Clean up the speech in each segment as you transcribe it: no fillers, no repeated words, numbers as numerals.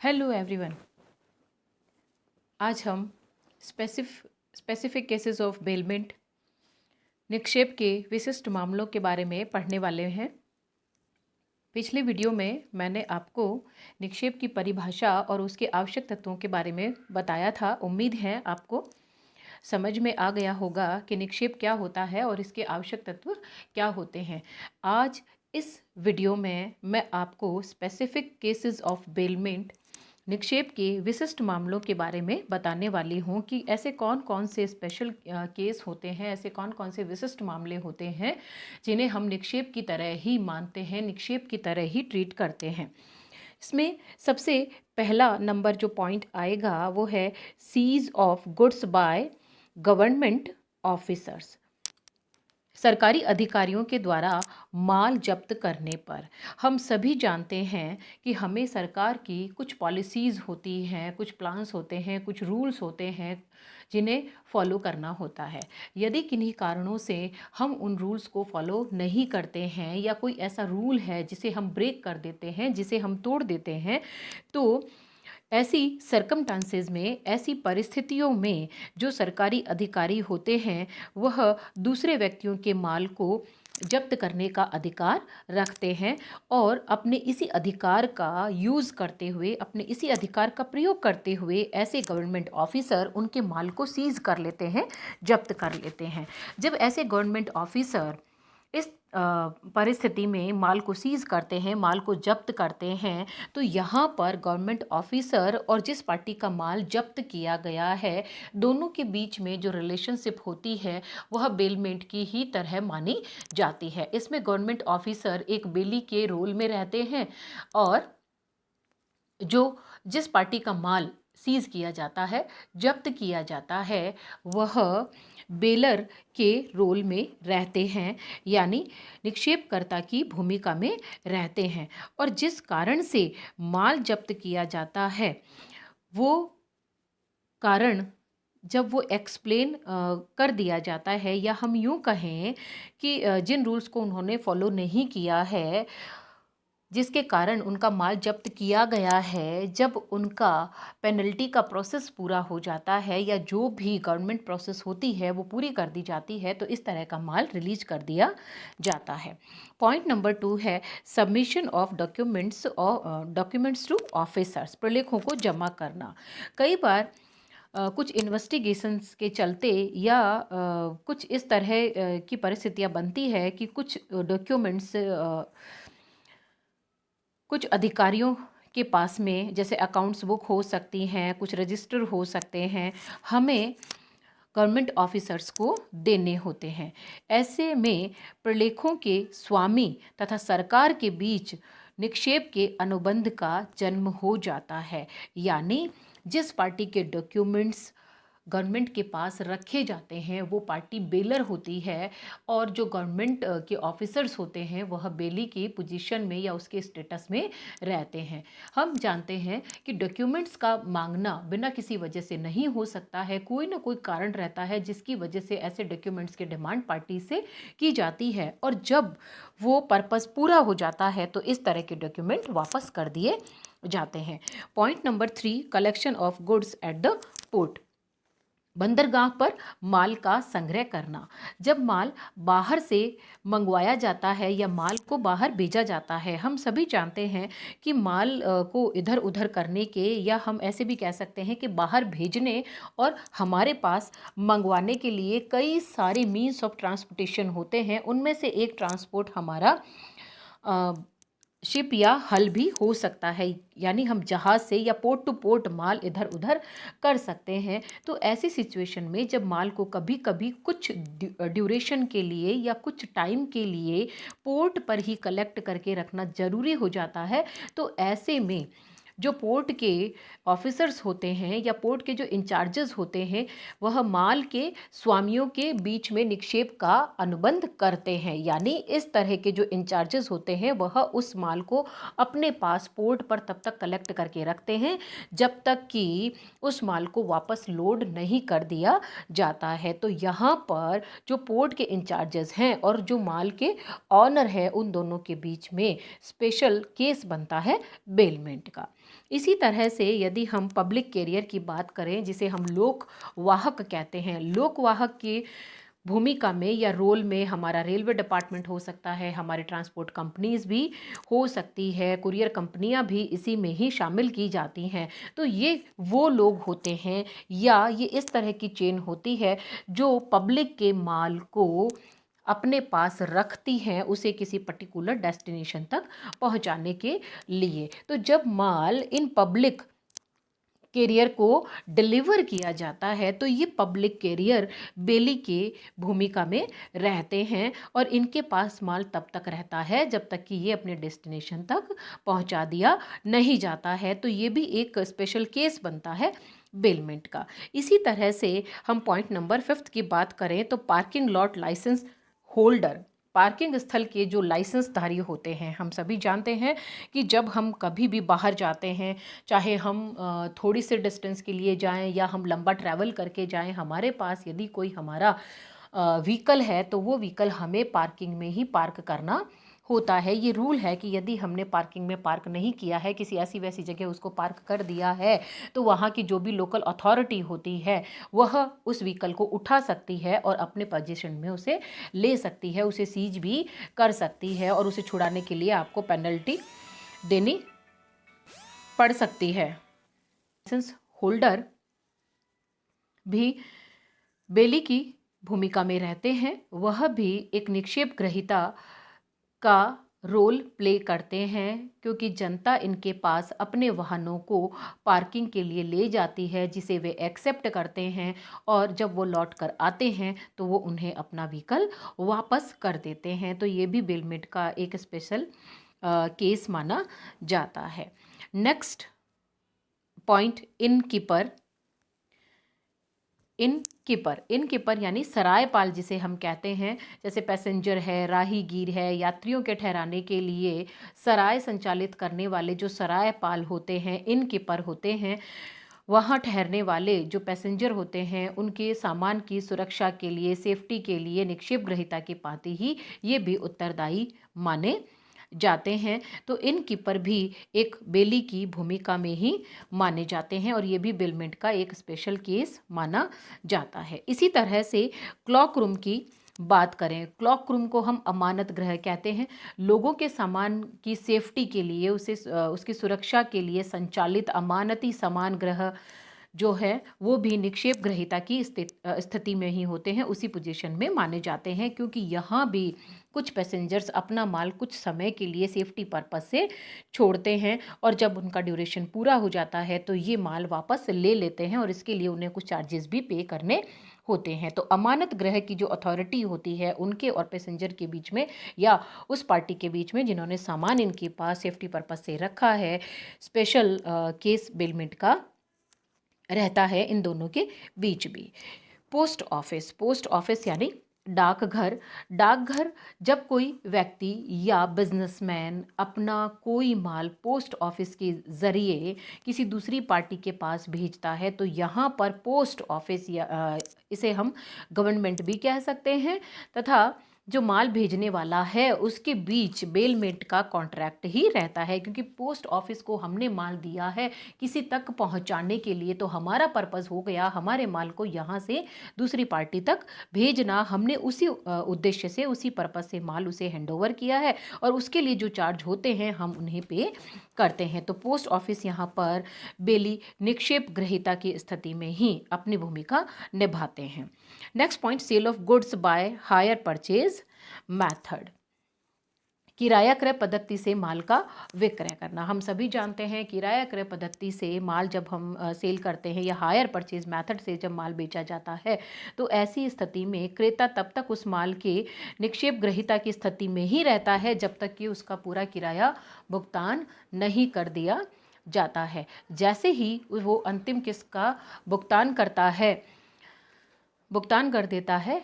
Hello everyone. आज हम specific cases of bailment निक्षेप के विशिष्ट मामलों के बारे में पढ़ने वाले हैं। पिछले वीडियो में मैंने आपको निक्षेप की परिभाषा और उसके आवश्यक तत्वों के बारे में बताया था। उम्मीद है आपको समझ में आ गया होगा कि निक्षेप क्या होता है और इसके आवश्यक तत्व क्या होते हैं। आज इस वीडियो में मैं आपको स्पेसिफिक केसेस ऑफ बेलमेंट निक्षेप के विशिष्ट मामलों के बारे में बताने वाली हूँ कि ऐसे कौन कौन से स्पेशल केस होते हैं, ऐसे कौन कौन से विशिष्ट मामले होते हैं जिन्हें हम निक्षेप की तरह ही मानते हैं, निक्षेप की तरह ही ट्रीट करते हैं। इसमें सबसे पहला नंबर जो पॉइंट आएगा वो है seize of goods by government officers. सरकारी अधिकारियों के द्वारा माल जब्त करने पर हम सभी जानते हैं कि हमें सरकार की कुछ पॉलिसीज़ होती हैं, कुछ प्लान्स होते हैं, कुछ रूल्स होते हैं जिन्हें फॉलो करना होता है। यदि किन्हीं कारणों से हम उन रूल्स को फॉलो नहीं करते हैं या कोई ऐसा रूल है जिसे हम ब्रेक कर देते हैं, जिसे हम तोड़ देते हैं, तो ऐसी सरकमस्टांसेस में, ऐसी परिस्थितियों में जो सरकारी अधिकारी होते हैं वह दूसरे व्यक्तियों के माल को जब्त करने का अधिकार रखते हैं और अपने इसी अधिकार का यूज़ करते हुए, अपने इसी अधिकार का प्रयोग करते हुए ऐसे गवर्नमेंट ऑफिसर उनके माल को सीज कर लेते हैं, जब्त कर लेते हैं। जब ऐसे गवर्नमेंट ऑफिसर इस परिस्थिति में माल को सीज करते हैं, माल को जब्त करते हैं, तो यहाँ पर गवर्नमेंट ऑफिसर और जिस पार्टी का माल जब्त किया गया है, दोनों के बीच में जो रिलेशनशिप होती है वह बेलमेंट की ही तरह मानी जाती है। इसमें गवर्नमेंट ऑफिसर एक बेली के रोल में रहते हैं और जो जिस पार्टी का माल सीज किया जाता है, जब्त किया जाता है, वह बेलर के रोल में रहते हैं, यानी निक्षेपकर्ता की भूमिका में रहते हैं। और जिस कारण से माल जब्त किया जाता है वो कारण जब वो एक्सप्लेन कर दिया जाता है, या हम यूँ कहें कि जिन रूल्स को उन्होंने फॉलो नहीं किया है, जिसके कारण उनका माल जब्त किया गया है, जब उनका पेनल्टी का प्रोसेस पूरा हो जाता है या जो भी गवर्नमेंट प्रोसेस होती है वो पूरी कर दी जाती है, तो इस तरह का माल रिलीज कर दिया जाता है। पॉइंट नंबर 2 है submission of documents to officers, प्रलेखों को जमा करना। कई बार कुछ इन्वेस्टिगेशंस के चलते या कुछ इस तरह की परिस्थितियां बनती है कि कुछ डॉक्यूमेंट्स कुछ अधिकारियों के पास में, जैसे अकाउंट्स बुक हो सकती हैं, कुछ रजिस्टर हो सकते हैं, हमें गवर्नमेंट ऑफिसर्स को देने होते हैं। ऐसे में प्रलेखों के स्वामी तथा सरकार के बीच निक्षेप के अनुबंध का जन्म हो जाता है, यानी जिस पार्टी के डॉक्यूमेंट्स गवर्नमेंट के पास रखे जाते हैं वो पार्टी बेलर होती है और जो गवर्नमेंट के ऑफिसर्स होते हैं वह बेली की पोजीशन में या उसके स्टेटस में रहते हैं। हम जानते हैं कि डॉक्यूमेंट्स का मांगना बिना किसी वजह से नहीं हो सकता है, कोई ना कोई कारण रहता है जिसकी वजह से ऐसे डॉक्यूमेंट्स की डिमांड पार्टी से की जाती है, और जब वो पर्पस पूरा हो जाता है तो इस तरह के डॉक्यूमेंट वापस कर दिए जाते हैं। Point number 3 collection of goods at the port, बंदरगाह पर माल का संग्रह करना। जब माल बाहर से मंगवाया जाता है या माल को बाहर भेजा जाता है, हम सभी जानते हैं कि माल को इधर उधर करने के, या हम ऐसे भी कह सकते हैं कि बाहर भेजने और हमारे पास मंगवाने के लिए कई सारे मीन्स ऑफ ट्रांसपोर्टेशन होते हैं। उनमें से एक ट्रांसपोर्ट हमारा शिप या हल भी हो सकता है, यानी हम जहाज़ से या पोर्ट टू पोर्ट माल इधर उधर कर सकते हैं। तो ऐसी सिचुएशन में जब माल को कभी कभी कुछ ड्यूरेशन के लिए या कुछ टाइम के लिए पोर्ट पर ही कलेक्ट करके रखना ज़रूरी हो जाता है, तो ऐसे में जो पोर्ट के ऑफिसर्स होते हैं या पोर्ट के जो इंचार्जेस होते हैं वह माल के स्वामियों के बीच में निक्षेप का अनुबंध करते हैं, यानी इस तरह के जो इंचार्जेस होते हैं वह उस माल को अपने पास पोर्ट पर तब तक कलेक्ट करके रखते हैं जब तक कि उस माल को वापस लोड नहीं कर दिया जाता है। तो यहाँ पर जो पोर्ट के इंचार्जेस हैं और जो माल के ऑनर है, उन दोनों के बीच में स्पेशल केस बनता है बेलमेंट का। इसी तरह से यदि हम पब्लिक कैरियर की बात करें, जिसे हम लोक वाहक कहते हैं, लोक वाहक की भूमिका में या रोल में हमारा रेलवे डिपार्टमेंट हो सकता है, हमारी ट्रांसपोर्ट कंपनीज भी हो सकती है, कुरियर कंपनियां भी इसी में ही शामिल की जाती हैं। तो ये वो लोग होते हैं या ये इस तरह की चेन होती है जो पब्लिक के माल को अपने पास रखती हैं, उसे किसी पर्टिकुलर डेस्टिनेशन तक पहुंचाने के लिए। तो जब माल इन पब्लिक कैरियर को डिलीवर किया जाता है तो ये पब्लिक कैरियर बेली के भूमिका में रहते हैं और इनके पास माल तब तक रहता है जब तक कि ये अपने डेस्टिनेशन तक पहुंचा दिया नहीं जाता है। तो ये भी एक स्पेशल केस बनता है बेलमेंट का। इसी तरह से हम पॉइंट नंबर 5 की बात करें तो parking lot licence holder, parking स्थल के जो लाइसेंसधारी होते हैं, हम सभी जानते हैं कि जब हम कभी भी बाहर जाते हैं, चाहे हम थोड़ी सी डिस्टेंस के लिए जाएं या हम लंबा ट्रैवल करके जाएं, हमारे पास यदि कोई हमारा व्हीकल है तो वो व्हीकल हमें पार्किंग में ही पार्क करना होता है। ये रूल है कि यदि हमने पार्किंग में पार्क नहीं किया है, किसी ऐसी वैसी जगह उसको पार्क कर दिया है, तो वहाँ की जो भी लोकल अथॉरिटी होती है वह उस व्हीकल को उठा सकती है और अपने पोजीशन में उसे ले सकती है, उसे सीज भी कर सकती है और उसे छुड़ाने के लिए आपको पेनल्टी देनी पड़ सकती है। लाइसेंस होल्डर भी बेली की भूमिका में रहते हैं, वह भी एक निक्षेप ग्रहीता का रोल प्ले करते हैं क्योंकि जनता इनके पास अपने वाहनों को पार्किंग के लिए ले जाती है जिसे वे एक्सेप्ट करते हैं और जब वो लौट कर आते हैं तो वो उन्हें अपना व्हीकल वापस कर देते हैं। तो ये भी बेलमेंट का एक स्पेशल केस माना जाता है। नेक्स्ट पॉइंट, इन कीपर यानी सरायपाल जिसे हम कहते हैं। जैसे पैसेंजर है, राहीगीर है, यात्रियों के ठहराने के लिए सराय संचालित करने वाले जो सरायपाल होते हैं, इन कीपर होते हैं। वहाँ ठहरने वाले जो पैसेंजर होते हैं उनके सामान की सुरक्षा के लिए, सेफ्टी के लिए निक्षेप ग्रहीता की भांति ही ये भी उत्तरदायी माने जाते हैं। तो इन कीपर भी एक बेली की भूमिका में ही माने जाते हैं और ये भी बेलमेंट का एक स्पेशल केस माना जाता है। इसी तरह से क्लॉक रूम की बात करें, क्लॉक रूम को हम अमानत गृह कहते हैं। लोगों के सामान की सेफ्टी के लिए, उसकी सुरक्षा के लिए संचालित अमानती सामान गृह जो है वो भी निक्षेप ग्रहीता की स्थिति में ही होते हैं, उसी पोजीशन में माने जाते हैं क्योंकि यहाँ भी कुछ पैसेंजर्स अपना माल कुछ समय के लिए सेफ्टी पर्पस से छोड़ते हैं और जब उनका ड्यूरेशन पूरा हो जाता है तो ये माल वापस ले लेते हैं और इसके लिए उन्हें कुछ चार्जेस भी पे करने होते हैं। तो अमानत गृह की जो अथॉरिटी होती है उनके और पैसेंजर के बीच में या उस पार्टी के बीच में जिन्होंने सामान इनके पास सेफ्टी पर्पस से रखा है, स्पेशल केस बेलमेंट का रहता है इन दोनों के बीच भी। पोस्ट ऑफिस यानी डाकघर जब कोई व्यक्ति या बिजनेसमैन अपना कोई माल पोस्ट ऑफिस के ज़रिए किसी दूसरी पार्टी के पास भेजता है तो यहाँ पर पोस्ट ऑफिस या इसे हम गवर्नमेंट भी कह सकते हैं तथा जो माल भेजने वाला है उसके बीच बेलमेंट का कॉन्ट्रैक्ट ही रहता है क्योंकि पोस्ट ऑफिस को हमने माल दिया है किसी तक पहुंचाने के लिए, तो हमारा पर्पस हो गया हमारे माल को यहाँ से दूसरी पार्टी तक भेजना। हमने उसी उद्देश्य से, उसी पर्पस से माल उसे हैंडओवर किया है और उसके लिए जो चार्ज होते हैं हम उन्हें पे करते हैं। तो पोस्ट ऑफिस यहाँ पर बेली निक्षेप ग्रहीता की स्थिति में ही अपनी भूमिका निभाते हैं। Next point, sale of goods by hire purchase method, किराया क्रय पद्धति से माल का विक्रय करना। हम सभी जानते हैं किराया क्रय पद्धति से माल जब हम सेल करते हैं या हायर परचेज मेथड से जब माल बेचा जाता है तो ऐसी स्थिति में क्रेता तब तक उस माल के निक्षेप ग्रहीता की स्थिति में ही रहता है जब तक कि उसका पूरा किराया भुगतान नहीं कर दिया जाता है। जैसे ही वो अंतिम किस्त का भुगतान कर देता है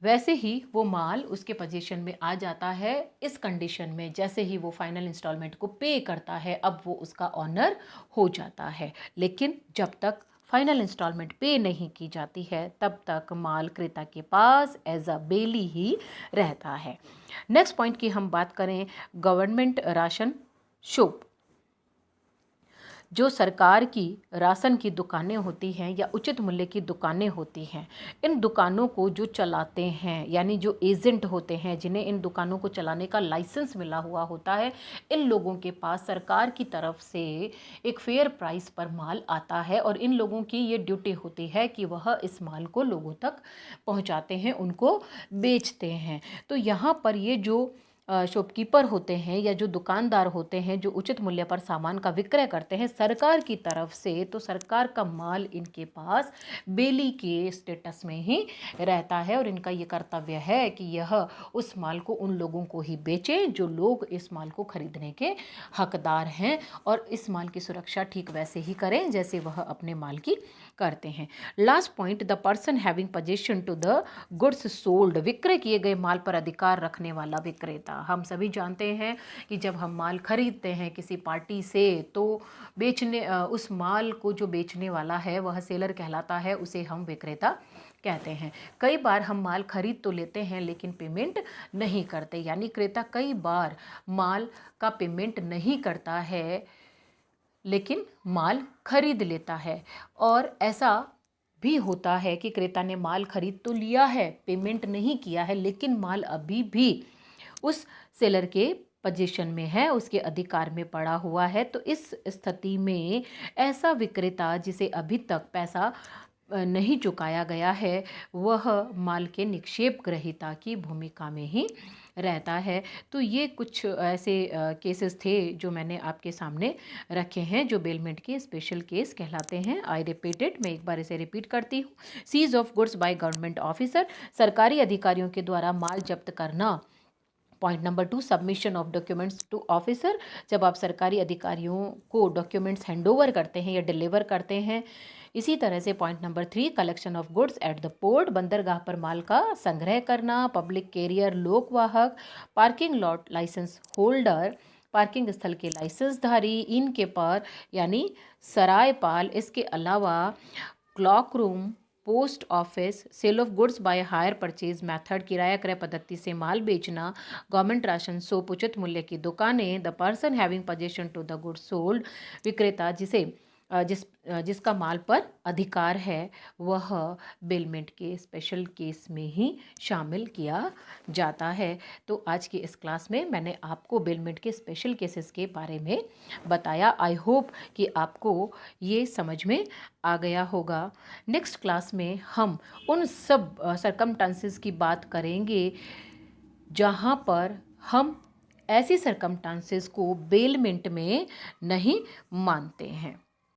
वैसे ही वो माल उसके पोजीशन में आ जाता है। इस कंडीशन में जैसे ही वो फाइनल इंस्टॉलमेंट को पे करता है अब वो उसका ऑनर हो जाता है, लेकिन जब तक फाइनल इंस्टॉलमेंट पे नहीं की जाती है तब तक माल क्रेता के पास एज अ बेली ही रहता है। नेक्स्ट पॉइंट की हम बात करें, गवर्नमेंट राशन शॉप। जो सरकार की राशन की दुकानें होती हैं या उचित मूल्य की दुकानें होती हैं, इन दुकानों को जो चलाते हैं यानी जो एजेंट होते हैं जिन्हें इन दुकानों को चलाने का लाइसेंस मिला हुआ होता है, इन लोगों के पास सरकार की तरफ से एक फेयर प्राइस पर माल आता है और इन लोगों की ये ड्यूटी होती है कि वह इस माल को लोगों तक पहुंचाते हैं, उनको बेचते हैं। तो यहाँ पर ये जो शॉपकीपर होते हैं या जो दुकानदार होते हैं जो उचित मूल्य पर सामान का विक्रय करते हैं सरकार की तरफ से, तो सरकार का माल इनके पास बेली के स्टेटस में ही रहता है और इनका ये कर्तव्य है कि यह उस माल को उन लोगों को ही बेचें जो लोग इस माल को खरीदने के हकदार हैं और इस माल की सुरक्षा ठीक वैसे ही करें जैसे वह अपने माल की करते हैं। Last point, the person having possession to the goods sold, विक्रय किए गए माल पर अधिकार रखने वाला विक्रेता। हम सभी जानते हैं कि जब हम माल खरीदते हैं किसी पार्टी से तो उस माल को जो बेचने वाला है वह सेलर कहलाता है, उसे हम विक्रेता कहते हैं। कई बार हम माल खरीद तो लेते हैं लेकिन पेमेंट नहीं करते, यानी क्रेता कई बार माल का पेमेंट नहीं करता है लेकिन माल खरीद लेता है। और ऐसा भी होता है कि क्रेता ने माल खरीद तो लिया है, पेमेंट नहीं किया है, लेकिन माल अभी भी उस सेलर के पोजीशन में है, उसके अधिकार में पड़ा हुआ है। तो इस स्थिति में ऐसा विक्रेता जिसे अभी तक पैसा नहीं चुकाया गया है वह माल के निक्षेप ग्रहीता की भूमिका में ही रहता है। तो ये कुछ ऐसे केसेस थे जो मैंने आपके सामने रखे हैं जो बेलमेंट के स्पेशल केस कहलाते हैं। आई रिपीटेड, मैं एक बार इसे रिपीट करती हूँ। Seize of goods by government officer, सरकारी अधिकारियों के द्वारा माल जब्त करना। Point number 2, submission of documents to officer, जब आप सरकारी अधिकारियों को डॉक्यूमेंट्स हैंडओवर करते हैं या डिलीवर करते हैं। इसी तरह से point number 3, collection of goods at the port, बंदरगाह पर माल का संग्रह करना। पब्लिक कैरियर, लोकवाहक, parking lot licence holder, parking स्थल के लाइसेंसधारी, इनकीपर यानी सरायपाल। इसके अलावा clock room, post office, sale of goods by hire purchase method, किराया क्रय पद्धति से माल बेचना, गवर्नमेंट राशन शॉप, उचित मूल्य की दुकानें। The person having possession to the goods sold, विक्रेता जिसका माल पर अधिकार है वह बेलमेंट के स्पेशल केस में ही शामिल किया जाता है। तो आज की इस क्लास में मैंने आपको बेलमेंट के स्पेशल केसेस के बारे में बताया। आई होप कि आपको ये समझ में आ गया होगा। नेक्स्ट क्लास में हम उन सब सरकमस्टांसेस की बात करेंगे जहाँ पर हम ऐसी सरकमस्टांसेस को बेलमेंट में नहीं मानते हैं।